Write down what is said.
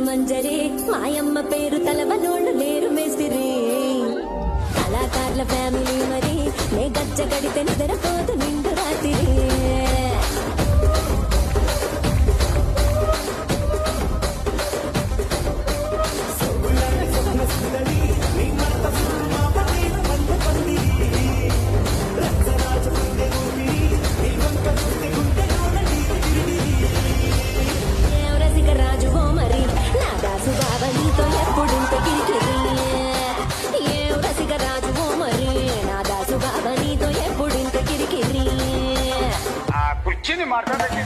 మంజరి మాయమ్మ పేరు తలవనోళ్ళు లేరు మేస్తిరి కళాకారుల ఫ్యామిలీ మరి నే గజ్జ గడితే నిద్రపోదు నిండు రాత్రి కుర్చీని మాట్లాడబెట్టి